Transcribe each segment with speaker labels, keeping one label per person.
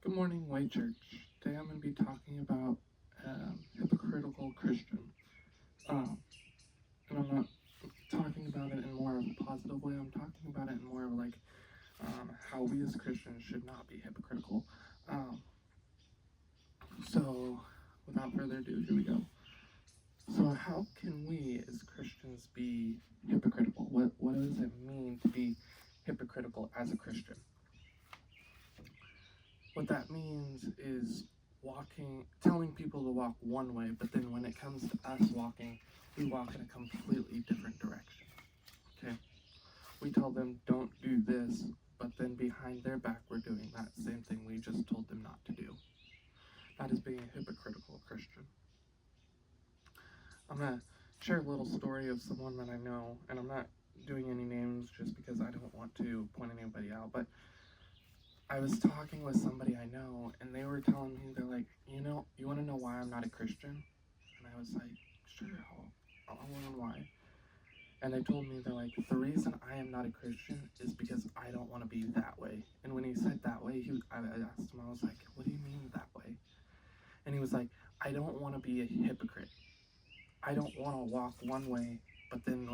Speaker 1: Good morning, White Church. Today I'm going to be talking about hypocritical Christian. Um, and I'm not talking about it in more of a positive way. I'm talking about it in more of like how we as Christians should not be hypocritical. Um, so, without further ado, here we go. So, how can we as Christians be hypocritical? What does it mean to be hypocritical as a Christian? What that means is telling people to walk one way, but then when it comes to us walking, we walk in a completely different direction. Okay? We tell them, don't do this, but then behind their back, we're doing that same thing we just told them not to do. That is being a hypocritical Christian. I'm going to share a little story of someone that I know, and I'm not doing any names just because I don't want to point anybody out, but I was talking with somebody I know, and they were telling me, they're like, you want to know why I'm not a Christian? And I was like, sure, I'll learn why. And they told me, they're like, the reason I am not a Christian is because I don't want to be that way. And when he said that way, I asked him, I was like, what do you mean that way? And he was like, I don't want to be a hypocrite. I don't want to walk one way, but then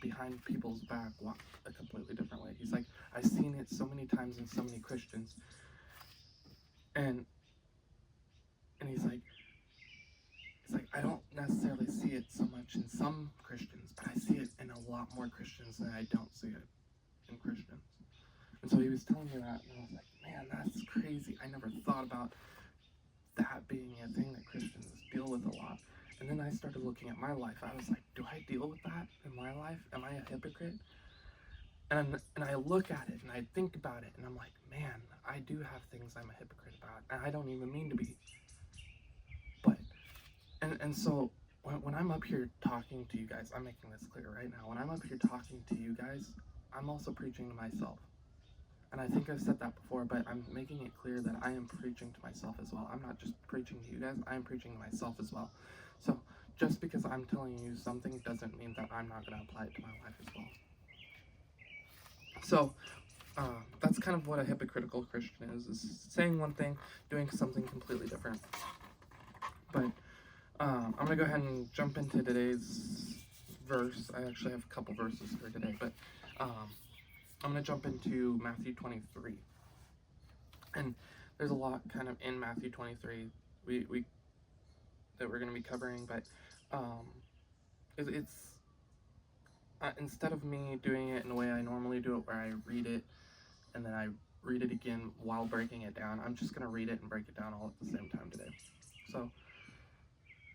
Speaker 1: behind people's back walk a completely different way. He's like, I've seen it so many times in so many Christians. And he's like, I don't necessarily see it so much in some Christians, but I see it in a lot more Christians than I don't see it in Christians. And so he was telling me that, and I was like, man, that's crazy. I never thought about that being a thing that Christians deal with a lot. And then I started looking at my life. I was like, do I deal with that in my life? Am I a hypocrite? And I look at it and I think about it, and I'm like, man, I do have things I'm a hypocrite about, and I don't even mean to be. But and so when I'm up here talking to you guys, I'm making this clear right now. When I'm up here talking to you guys, I'm also preaching to myself. And I think I've said that before, but I'm making it clear that I am preaching to myself as well. I'm not just preaching to you guys, I am preaching to myself as well. So just because I'm telling you something doesn't mean that I'm not going to apply it to my life as well. So that's kind of what a hypocritical Christian is saying one thing, doing something completely different. But I'm going to go ahead and jump into today's verse. I actually have a couple verses for today, but I'm going to jump into Matthew 23. And there's a lot kind of in Matthew 23 that we're going to be covering, but it's instead of me doing it in the way I normally do it, where I read it and then I read it again while breaking it down, I'm just going to read it and break it down all at the same time today. So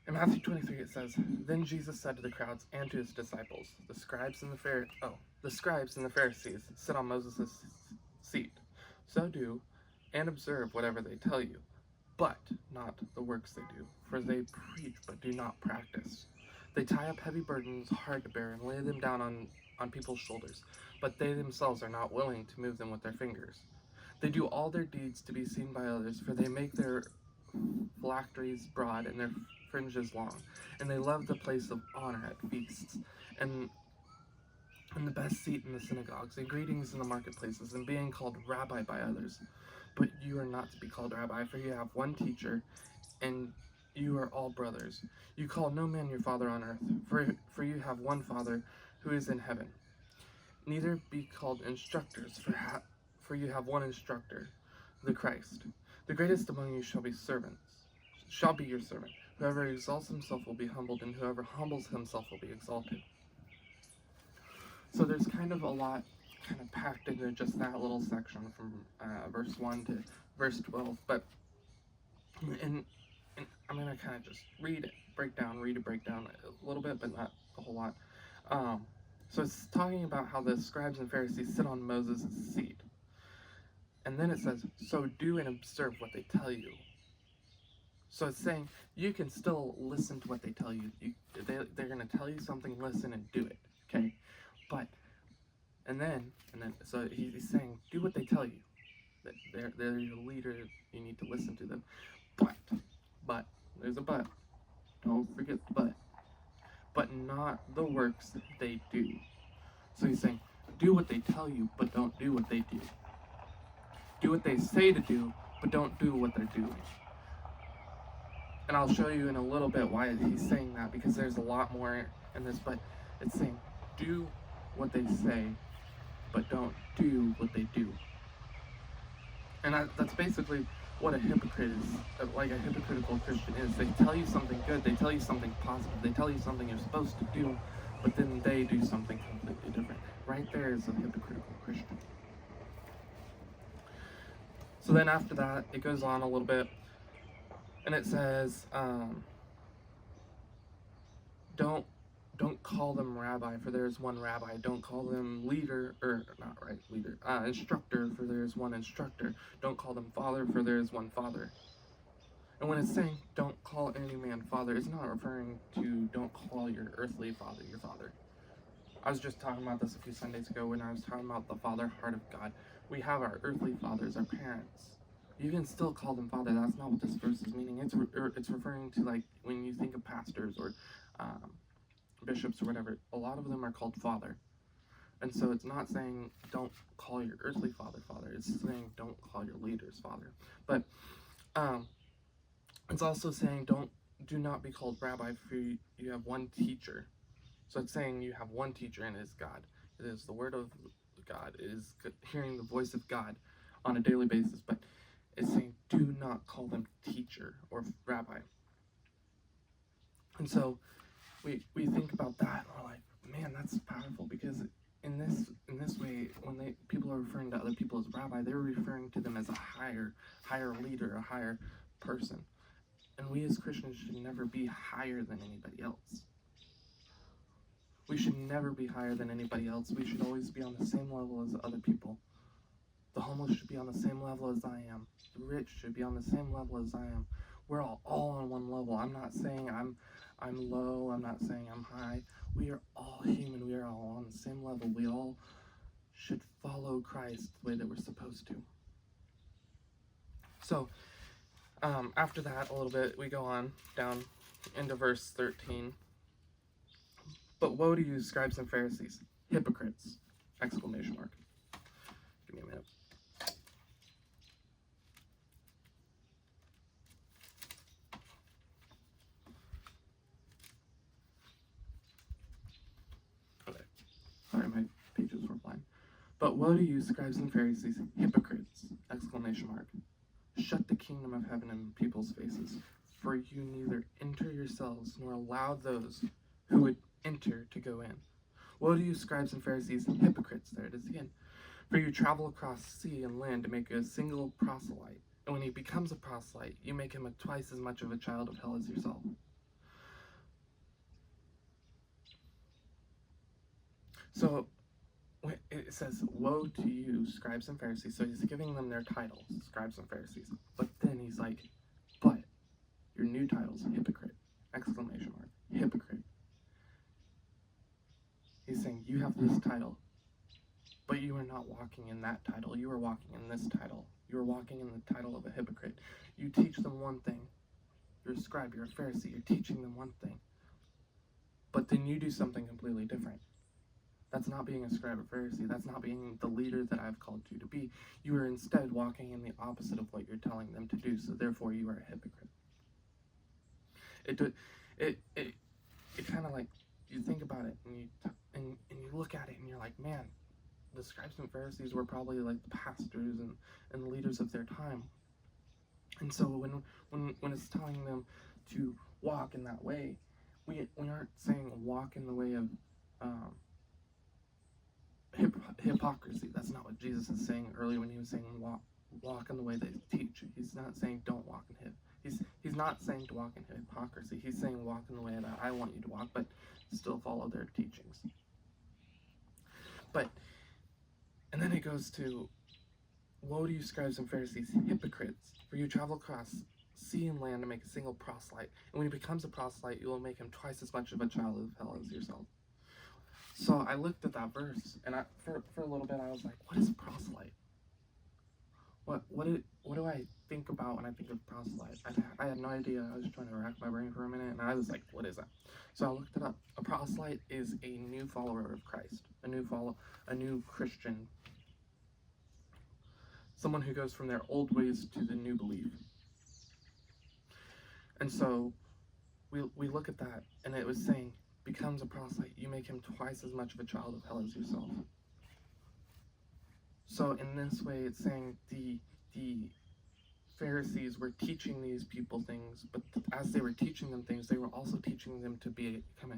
Speaker 1: in Matthew 23 it says, Then Jesus said to the crowds and to his disciples, the scribes and the Pharisees sit on Moses' seat. So do and observe whatever they tell you, but not the works they do, for they preach but do not practice. They tie up heavy burdens hard to bear and lay them down on people's shoulders, but they themselves are not willing to move them with their fingers. They do all their deeds to be seen by others, for they make their phylacteries broad and their fringes long, and they love the place of honor at feasts, and the best seat in the synagogues, and greetings in the marketplaces, and being called rabbi by others. But you are not to be called rabbi, for you have one teacher, and you are all brothers. You call no man your father on earth, for you have one Father who is in heaven. Neither be called instructors, for you have one instructor, the Christ. The greatest among you shall be your servant. Whoever exalts himself will be humbled, and whoever humbles himself will be exalted. So there's kind of a lot kind of packed into just that little section from verse 1 to verse 12. But and I'm going to kind of just read it break down a little bit, but not a whole lot. So it's talking about how the scribes and Pharisees sit on Moses' seat. And then it says, so do and observe what they tell you. So it's saying you can still listen to what they tell you. They're going to tell you something, listen and do it, okay? But, and then, so he's saying, do what they tell you. That they're your leader, you need to listen to them. But, there's a but. Don't forget the but not the works that they do. So he's saying, do what they tell you, but don't do what they do. do what they say to do, but don't do what they're doing. And I'll show you in a little bit why he's saying that, because there's a lot more in this, but it's saying, do what they say, but don't do what they do. And that's basically what a hypocrite is, like a hypocritical Christian is. They tell you something good, they tell you something positive, they tell you something you're supposed to do, but then they do something completely different. Right there is a hypocritical Christian. So then after that, it goes on a little bit, and it says, don't call them rabbi, for there is one rabbi. Don't call them leader, or not right, leader, instructor, for there is one instructor. Don't call them father, for there is one father. And when it's saying don't call any man father, it's not referring to don't call your earthly father your father. I was just talking about this a few Sundays ago when I was talking about the father heart of God. We have our earthly fathers, our parents. You can still call them father. That's not what this verse is meaning. It's referring to, like, when you think of pastors or bishops or whatever, a lot of them are called father. And so it's not saying don't call your earthly father father. It's saying don't call your leaders father. But it's also saying do not be called rabbi, for you have one teacher. So it's saying you have one teacher, and it is God. It is the word of God. It is hearing the voice of God on a daily basis. But it's saying do not call them teacher or rabbi. And so we think about that, and we're like, man, that's powerful, because in this way, when people are referring to other people as rabbi, they're referring to them as a higher leader, a higher person. And we as Christians should never be higher than anybody else. We should never be higher than anybody else. We should always be on the same level as other people. The homeless should be on the same level as I am. The rich should be on the same level as I am. We're all on one level. I'm not saying I'm low. I'm not saying I'm high. We are all human. We are all on the same level. We all should follow Christ the way that we're supposed to. So, after that, a little bit, we go on down into verse 13. But woe to you, scribes and Pharisees, hypocrites! Exclamation mark. Give me a minute. Okay. Sorry, my pages were blind. But woe to you, scribes and Pharisees, hypocrites! Exclamation mark. Shut the kingdom of heaven in people's faces, for you neither enter yourselves nor allow those who would enter to go in. Woe to you, scribes and Pharisees, hypocrites! There it is again. For you travel across sea and land to make a single proselyte, and when he becomes a proselyte, you make him twice as much of a child of hell as yourself. So it says, woe to you, scribes and Pharisees. So he's giving them their titles, scribes and Pharisees. But then he's like, but your new title's hypocrite! Exclamation mark. Hypocrite. He's saying, you have this title, but you are not walking in that title. You are walking in this title. You are walking in the title of a hypocrite. You teach them one thing. You're a scribe, you're a Pharisee, you're teaching them one thing. But then you do something completely different. That's not being a scribe or Pharisee. That's not being the leader that I've called you to be. You are instead walking in the opposite of what you're telling them to do, so therefore you are a hypocrite. It kind of like, you think about it, and you look at it, and you're like, man, the scribes and Pharisees were probably like the pastors and the leaders of their time. And so when it's telling them to walk in that way, we aren't saying walk in the way of hypocrisy. That's not what Jesus is saying earlier when he was saying walk in the way they teach. He's not saying don't walk in he's not saying to walk in hypocrisy. He's saying walk in the way that I want you to walk, but still follow their teachings. And then it goes to, woe to you, scribes and Pharisees, hypocrites! For you travel across sea and land to make a single proselyte, and when he becomes a proselyte, you will make him twice as much of a child of hell as yourself. So I looked at that verse, and for a little bit I was like, what is a proselyte? What do I think about when I think of proselyte? I had no idea. I was trying to rack my brain for a minute, and I was like, what is that? So I looked it up. A proselyte is a new follower of Christ, a new Christian. someone who goes from their old ways to the new belief. And so we look at that, and it was saying, becomes a proselyte, you make him twice as much of a child of hell as yourself. So in this way, it's saying the Pharisees were teaching these people things, but as they were teaching them things, they were also teaching them to become a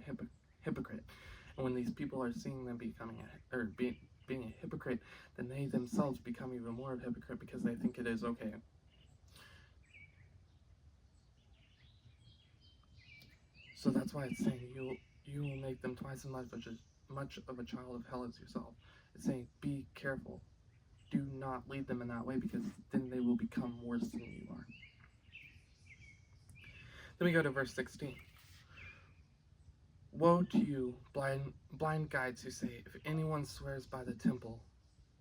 Speaker 1: hypocrite. And when these people are seeing them being a hypocrite, then they themselves become even more of a hypocrite because they think it is okay. So that's why it's saying you will make them twice as much of a child of hell as yourself. It's saying be careful. Do not lead them in that way, because then they will become worse than you are. Then we go to verse 16. Woe to you, blind guides, who say, if anyone swears by the temple,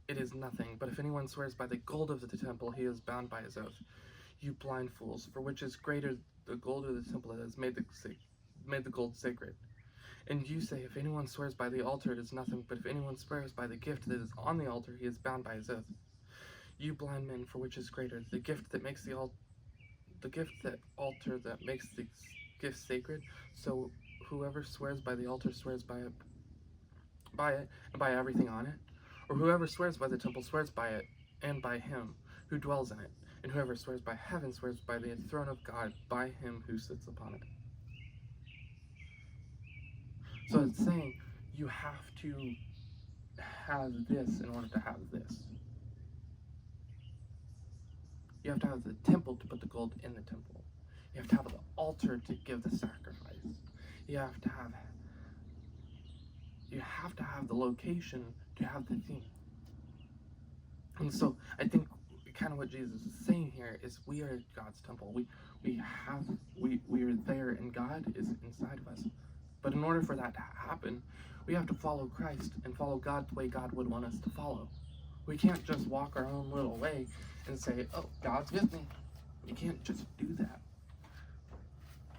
Speaker 1: it is nothing, but if anyone swears by the gold of the temple, he is bound by his oath. You blind fools, for which is greater, the gold or the temple that has made the gold sacred? And you say, if anyone swears by the altar, it is nothing, but if anyone swears by the gift that is on the altar, he is bound by his oath. You blind men, for which is greater, the gift that makes the altar that makes the gift sacred? So whoever swears by the altar swears by it and by everything on it, or whoever swears by the temple swears by it and by him who dwells in it, and whoever swears by heaven swears by the throne of God, by him who sits upon it. So it's saying you have to have this in order to have this. You have to have the temple to put the gold in the temple. You have to have the altar to give the sacrifice. You have to have the location to have the theme. And so I think kind of what Jesus is saying here is we are God's temple. We are there, and God is inside of us. But in order for that to happen, we have to follow Christ and follow God the way God would want us to follow. We can't just walk our own little way and say, oh, God's with me. You can't just do that.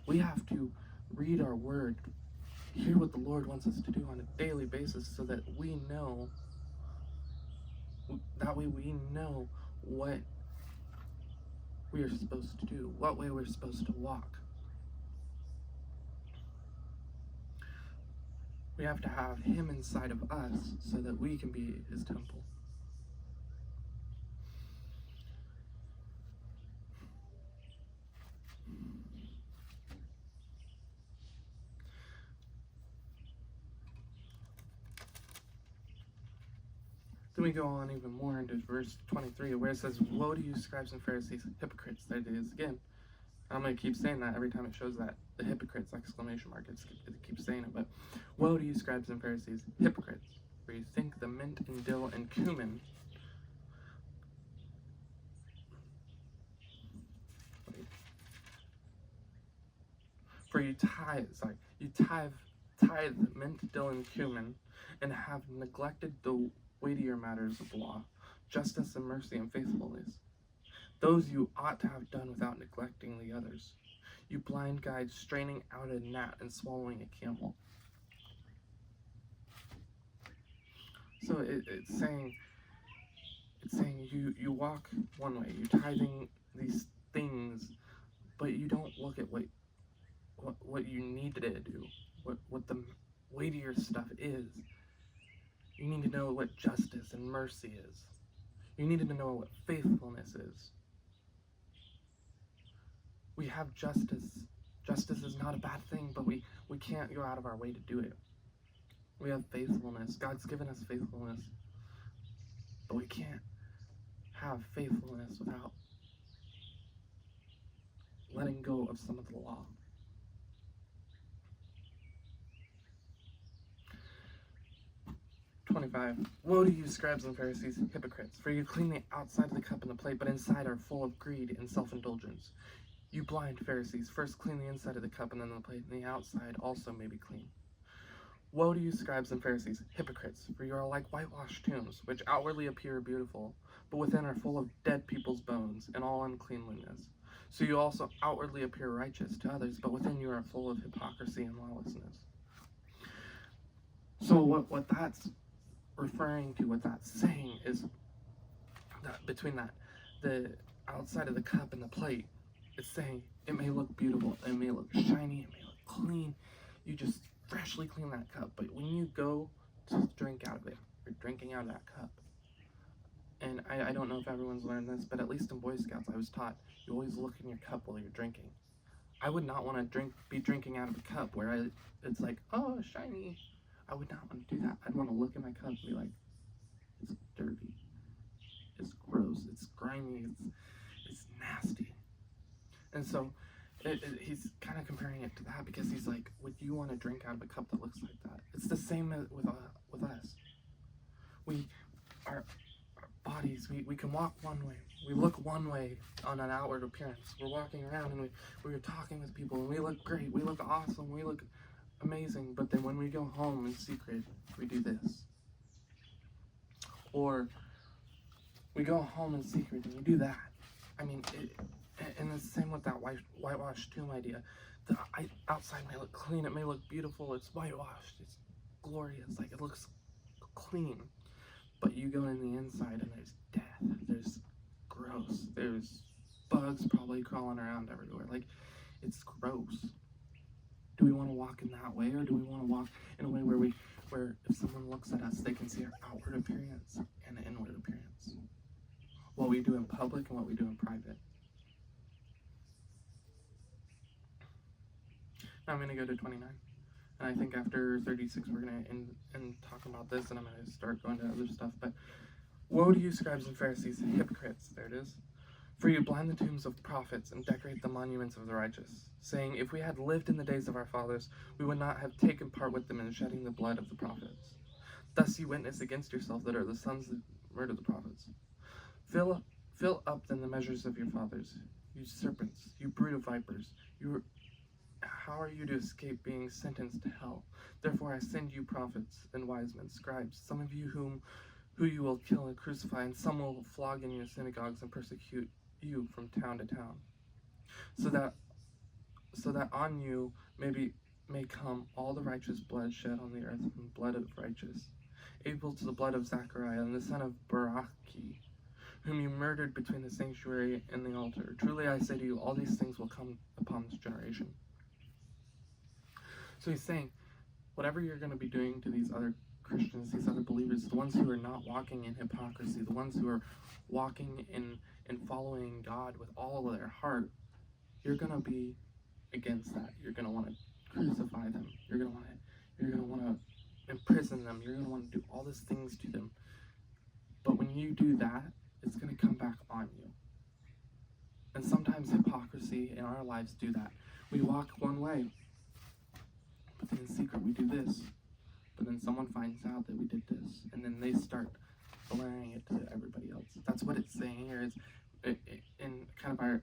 Speaker 1: We have to read our word, hear what the Lord wants us to do on a daily basis, so that we know, that way we know what we are supposed to do, what way we're supposed to walk. We have to have him inside of us so that we can be his temple. Then we go on even more into verse 23, where it says, woe to you, scribes and Pharisees, hypocrites. There it is again. I'm going to keep saying that every time it shows that. The hypocrites, exclamation mark. It keeps saying it. But woe to you, scribes and Pharisees, hypocrites, for you think the mint and dill and cumin you tithe mint, dill, and cumin, and have neglected the weightier matters of law, justice and mercy and faithfulness. Those you ought to have done without neglecting the others. You blind guides, straining out a gnat and swallowing a camel. So it's saying you walk one way, you're tithing these things, but you don't look at what you need to do, what the weightier stuff is. You need to know what justice and mercy is. You need to know what faithfulness is. We have justice. Justice is not a bad thing, but we can't go out of our way to do it. We have faithfulness. God's given us faithfulness. But we can't have faithfulness without letting go of some of the law. Woe to you, scribes and Pharisees, hypocrites, for you clean the outside of the cup and the plate, but inside are full of greed and self-indulgence. You blind Pharisees, first clean the inside of the cup and then the plate, and the outside also may be clean. Woe to you, scribes and Pharisees, hypocrites, for you are like whitewashed tombs, which outwardly appear beautiful, but within are full of dead people's bones and all uncleanliness. So you also outwardly appear righteous to others, but within you are full of hypocrisy and lawlessness. So what that's referring to, what that's saying is between the outside of the cup and the plate, it's saying it may look beautiful, it may look shiny, it may look clean. You just freshly clean that cup, but when you go to drink out of it, you're drinking out of that cup. And I don't know if everyone's learned this, but at least in Boy Scouts, I was taught you always look in your cup while you're drinking. I would not want to be drinking out of a cup where it's like, oh, shiny. I would not want to do that. I'd want to look in my cup and be like, it's dirty, it's gross, it's grimy, it's nasty. And so he's kind of comparing it to that, because he's like, would you want to drink out of a cup that looks like that? It's the same with us. Our bodies, we can walk one way, we look one way on an outward appearance. We're walking around and we're talking with people and we look great, we look awesome, we look amazing, but then when we go home in secret, we do this. Or we go home in secret and we do that. I mean, and it's the same with that whitewash tomb idea. The outside may look clean, it may look beautiful, it's whitewashed, it's glorious, like it looks clean. But you go in the inside and there's death, there's gross, there's bugs probably crawling around everywhere. Like, it's gross. Do we want to walk in that way, or do we want to walk in a way where if someone looks at us, they can see our outward appearance and inward appearance? What we do in public and what we do in private. Now I'm going to go to 29. And I think after 36, we're going to end talking about this, and I'm going to start going to other stuff. But woe to you, scribes and Pharisees, hypocrites, there it is. For you blind the tombs of prophets and decorate the monuments of the righteous, saying, if we had lived in the days of our fathers, we would not have taken part with them in shedding the blood of the prophets. Thus you witness against yourself that are the sons that murdered the prophets. Fill up then the measures of your fathers, you serpents, you brood of vipers. How are you to escape being sentenced to hell? Therefore I send you prophets and wise men, scribes, some of you who you will kill and crucify, and some will flog in your synagogues and persecute you from town to town, so that on you may come all the righteous blood shed on the earth, and blood of righteous, equal to the blood of Zechariah and the son of Barachi, whom you murdered between the sanctuary and the altar. Truly I say to you, all these things will come upon this generation. So he's saying, whatever you're going to be doing to these other Christians, these other believers, the ones who are not walking in hypocrisy, the ones who are walking in following God with all of their heart, you're going to be against that. You're going to want to crucify them. You're going to want to imprison them. You're going to want to do all these things to them. But when you do that, it's going to come back on you. And sometimes hypocrisy in our lives do that. We walk one way, but then in secret we do this. But then someone finds out that we did this, and then they start blaring it to everybody else. That's what it's saying here. Is in kind of our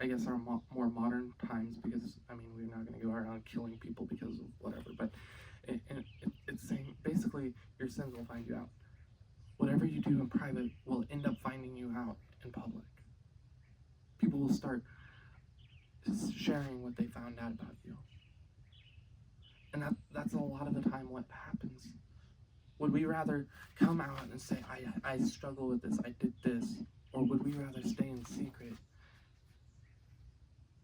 Speaker 1: more modern times, because I mean we're not going to go around killing people because of whatever. But it's saying basically your sins will find you out. Whatever you do in private will end up finding you out in public. People will start sharing what they found out about you. And that's a lot of the time what happens. Would we rather come out and say, I struggle with this, I did this, or would we rather stay in secret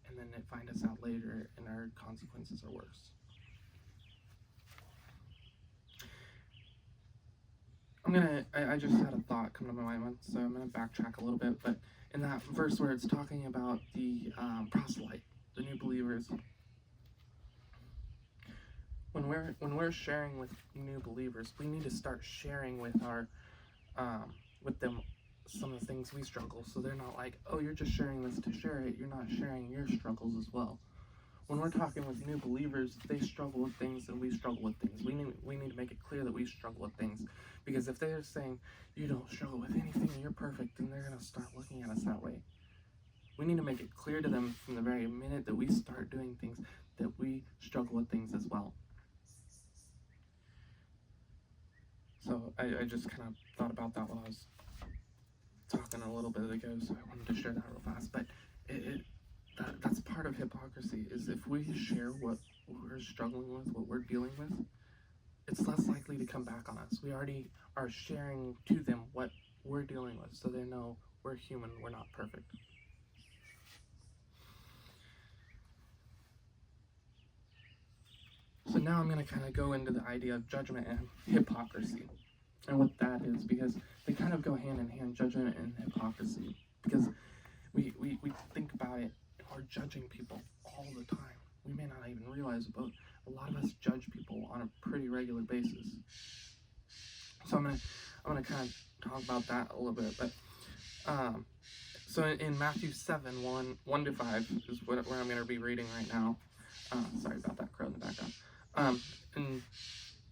Speaker 1: and then find us out later and our consequences are worse? I just had a thought come to my mind, so I'm going to backtrack a little bit, but in that verse where it's talking about the proselyte, the new believers, when we're sharing with new believers, we need to start sharing with with them some of the things we struggle, so they're not like, oh, you're just sharing this to share it, you're not sharing your struggles as well. When we're talking with new believers, they struggle with things and we struggle with things. We need to make it clear that we struggle with things, because if they're saying you don't struggle with anything and you're perfect, then they're going to start looking at us that way. We need to make it clear to them from the very minute that we start doing things that we struggle with things as well. So I just kind of thought about that while I was talking a little bit ago, so I wanted to share that real fast. But that's part of hypocrisy, is if we share what we're struggling with, what we're dealing with, it's less likely to come back on us. We already are sharing to them what we're dealing with, so they know We're human. We're not perfect. So now I'm going to kind of go into the idea of judgment and hypocrisy and what that is, because they kind of go hand in hand, judgment and hypocrisy, because we think about it, we're judging people all the time. We may not even realize it, but a lot of us judge people on a pretty regular basis. So I'm gonna kind of talk about that a little bit, but so in Matthew 7, 1 to 5 is where I'm going to be reading right now. Sorry about that crow in the background. In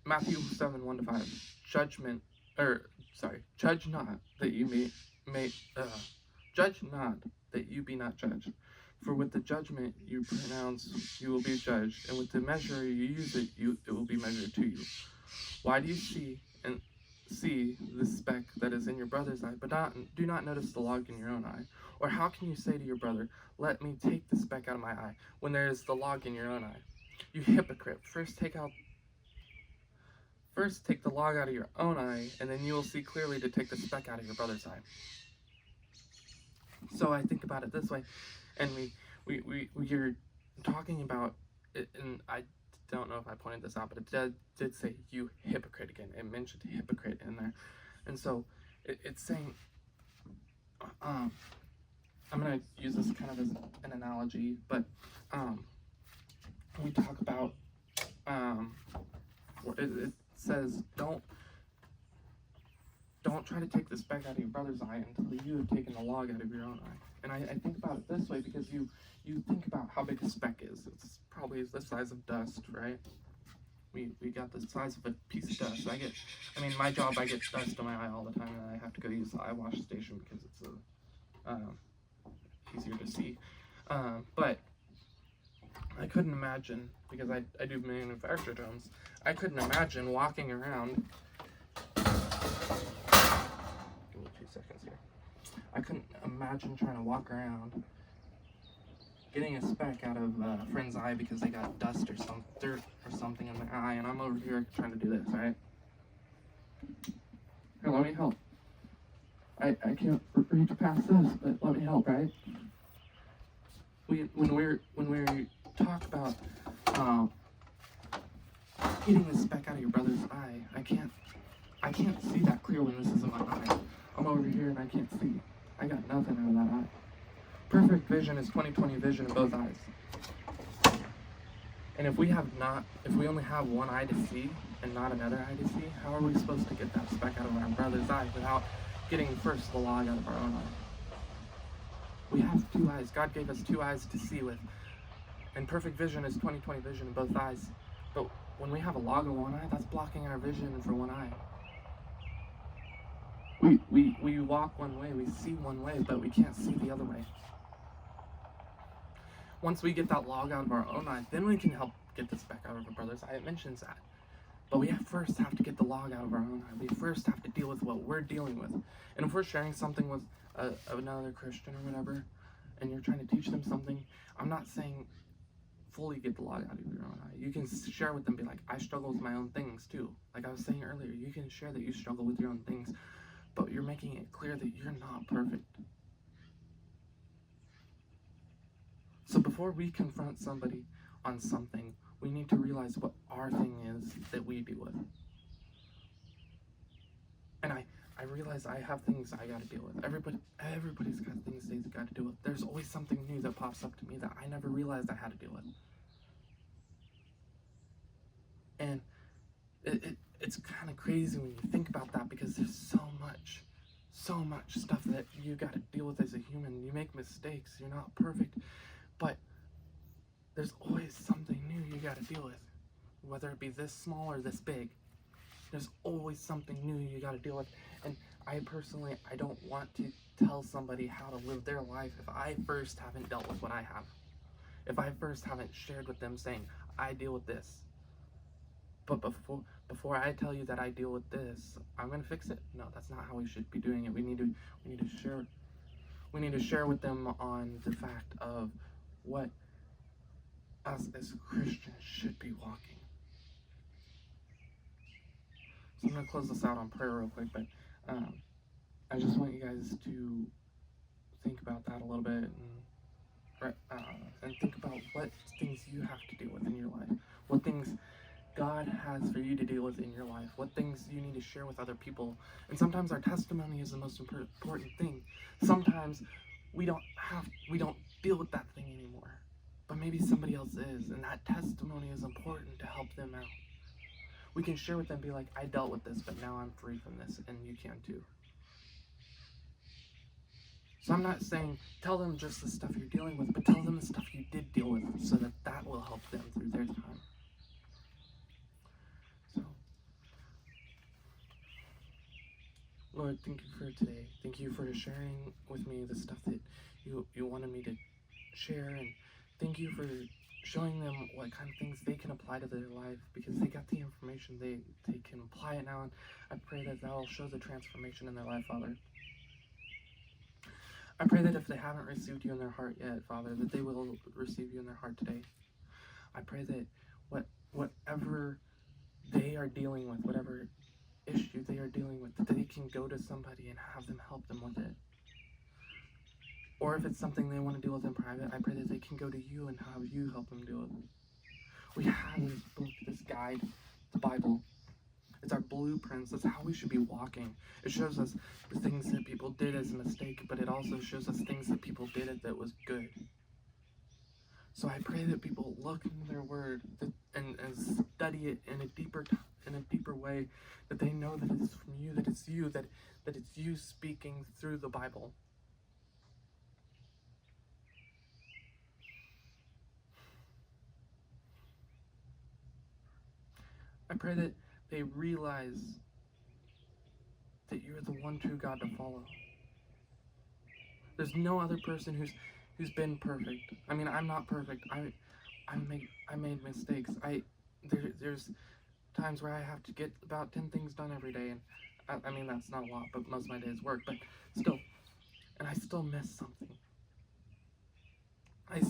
Speaker 1: Matthew 7, 1 to 5, judge not that you judge not that you be not judged. For with the judgment you pronounce, you will be judged, and with the measure you use it will be measured to you. Why do you see the speck that is in your brother's eye, but do not notice the log in your own eye? Or how can you say to your brother, let me take the speck out of my eye, when there is the log in your own eye? You hypocrite, first take the log out of your own eye, and then you will see clearly to take the speck out of your brother's eye. So I think about it this way, and we're talking about it, and I don't know if I pointed this out, but it did say you hypocrite again. It mentioned hypocrite in there. And so it's saying, I'm going to use this kind of as an analogy, but we talk about, it says, don't try to take the speck out of your brother's eye until you have taken the log out of your own eye. And I think about it this way, because you think about how big a speck is. It's probably the size of dust, right? We got the size of a piece of dust. My job, I get dust in my eye all the time, and I have to go use the eye wash station because it's easier to see. But I couldn't imagine, because I do manufacture homes, I couldn't imagine walking around. Give me 2 seconds here. I couldn't imagine trying to walk around getting a speck out of a friend's eye because they got dust or some dirt or something in their eye, and I'm over here trying to do this, right? Here, let me help. I can't reach past this, but let me help, right? When we talk about getting the speck out of your brother's eye, I can't see that clear when this is in my eye. I'm over here and I can't see. I got nothing out of that eye. Perfect vision is 20/20 vision in both eyes. And if we only have one eye to see and not another eye to see, how are we supposed to get that speck out of our brother's eye without getting first the log out of our own eye? We have 2 eyes. God gave us 2 eyes to see with. And perfect vision is 20/20 vision in both eyes. But when we have a log in one eye, that's blocking our vision for one eye. We walk one way, we see one way, but we can't see the other way. Once we get that log out of our own eye, then we can help get the speck out of our brother's eye. It mentions that. But we first have to get the log out of our own eye. We first have to deal with what we're dealing with. And if we're sharing something with another Christian or whatever, and you're trying to teach them something, I'm not saying fully get the log out of your own eye. You can share with them, be like, I struggle with my own things too. Like I was saying earlier, you can share that you struggle with your own things, but you're making it clear that you're not perfect. So before we confront somebody on something, we need to realize what our thing is that we deal with. And I realize I have things I gotta deal with. Everybody's got things they gotta deal with. There's always something new that pops up to me that I never realized I had to deal with. And it's kind of crazy when you think about that, because there's so much stuff that you gotta deal with as a human. You make mistakes, you're not perfect, but there's always something new you gotta deal with. Whether it be this small or this big, there's always something new you gotta deal with. And I personally, I don't want to tell somebody how to live their life if I first haven't dealt with what I have. If I first haven't shared with them saying, I deal with this. But before I tell you that I deal with this, I'm gonna fix it. No, that's not how we should be doing it. We need to share with them on the fact of what us as Christians should be walking. So I'm gonna close this out on prayer real quick, but I just want you guys to think about that a little bit and think about what things you have to deal with in your life, what things God has for you to deal with in your life, what things you need to share with other people. And sometimes our testimony is the most important thing. Sometimes we don't deal with that thing anymore, but maybe somebody else is, and that testimony is important to help them out. We can share with them, be like, I dealt with this, but now I'm free from this, and you can too. So I'm not saying tell them just the stuff you're dealing with, but tell them the stuff you did deal with, so that that will help them through their time. So, Lord, thank you for today. Thank you for sharing with me the stuff that you wanted me to share, and thank you for showing them what kind of things they can apply to their life, because they got the information, they can apply it now, and I pray that will show the transformation in their life, Father. I pray that if they haven't received you in their heart yet, Father, that they will receive you in their heart today. I pray that whatever they are dealing with, whatever issue they are dealing with, that they can go to somebody and have them help them with it. Or if it's something they want to deal with in private, I pray that they can go to you and have you help them deal with it. We have this book, this guide, the Bible. It's our blueprints. That's how we should be walking. It shows us the things that people did as a mistake, but it also shows us things that people did that was good. So I pray that people look into their word and study it in a deeper way, that they know that it's from you, that it's you, that it's you speaking through the Bible. I pray that they realize that you're the one true God to follow. There's no other person who's been perfect. I mean, I'm not perfect. I made mistakes. There's times where I have to get about 10 things done every day, and I mean that's not a lot, but most of my day is work. But still, and I still miss something. And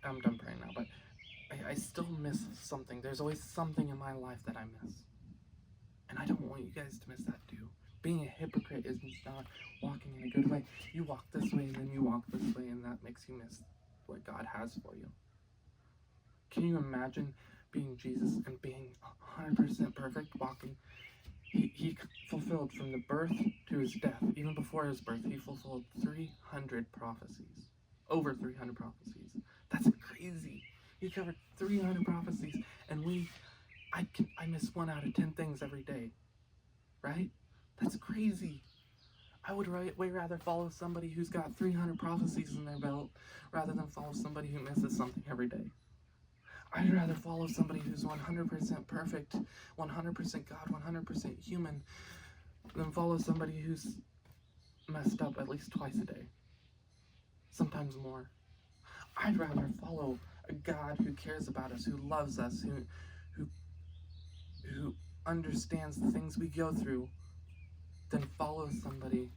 Speaker 1: I'm done praying now. But I still miss something. There's always something in my life that I miss. And I don't want you guys to miss that too. Being a hypocrite is not walking in a good way. You walk this way and then you walk this way, and that makes you miss what God has for you. Can you imagine being Jesus and being 100% perfect, walking? He fulfilled from the birth to his death, even before his birth, he fulfilled 300 prophecies. Over 300 prophecies. That's crazy. He covered 300 prophecies, and I miss 1 out of 10 things every day, right? That's crazy. I would way rather follow somebody who's got 300 prophecies in their belt rather than follow somebody who misses something every day. I'd rather follow somebody who's 100% perfect, 100% God, 100% human, than follow somebody who's messed up at least twice a day, sometimes more. I'd rather follow a God who cares about us, who loves us, who understands the things we go through, than follow somebody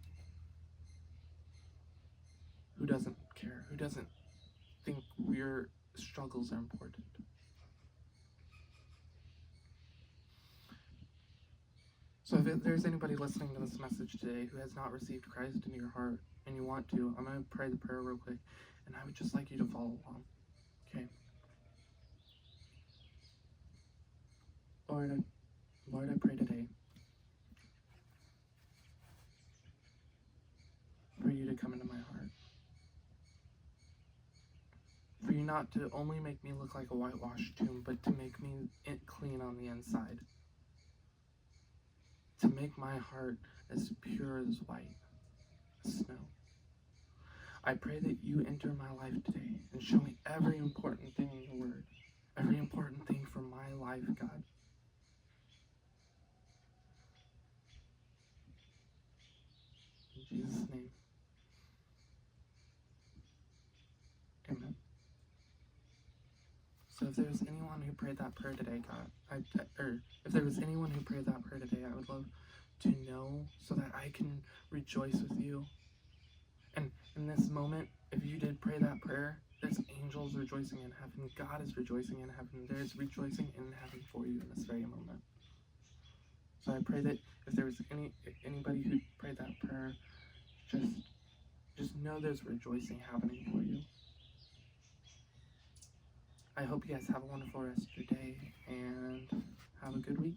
Speaker 1: who doesn't care, who doesn't think your struggles are important. So if there's anybody listening to this message today who has not received Christ into your heart and you want to, I'm going to pray the prayer real quick, and I would just like you to follow along. Okay. Lord, I pray today for you to come into my heart. For you not to only make me look like a whitewashed tomb, but to make me clean on the inside. To make my heart as pure as white, as snow. I pray that you enter my life today and show me every important thing in the Word. Every important thing for my life, God. In Jesus' name. Amen. So if there's anyone who prayed that prayer today, God, if there was anyone who prayed that prayer today, I would love to know so that I can rejoice with you. And in this moment, if you did pray that prayer, there's angels rejoicing in heaven. God is rejoicing in heaven. There's rejoicing in heaven for you in this very moment. So I pray that if there was anybody who prayed that prayer, know there's rejoicing happening for you. I hope you guys have a wonderful rest of your day and have a good week.